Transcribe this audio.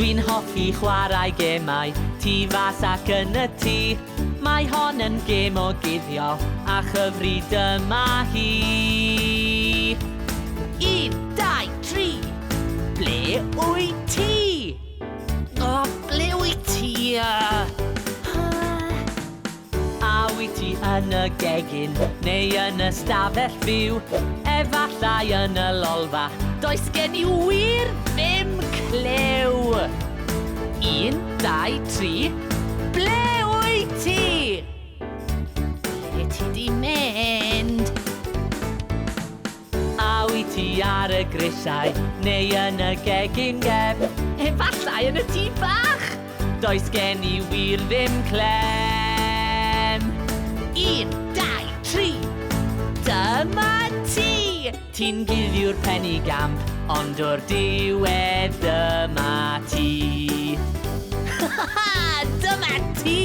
Dwi'n hoffi chwarae gemau, tu fas ac yn y tŷ. Mae hon yn gêm o guddio, a chyfri dyma hi. 1, 2, 3. Ble wyt ti? O, ble wyt ti? A wyt ti yn y gegin, neu yn y stafell fyw? Efallai yn y lolfa, does gen i wir ddim clew. 1, 2, 3. Ble wyt ti? Ble ti di mynd? A wyt ti ar y grisiau, neu yn y gegin gefn? Efallai yn y tŷ bach, does gen i wir ddim clem. 1, 2, 3. Dyma ti! Ti'n guddiw'r penigamp, ond o'r diwedd dyma ti. Dyma ti!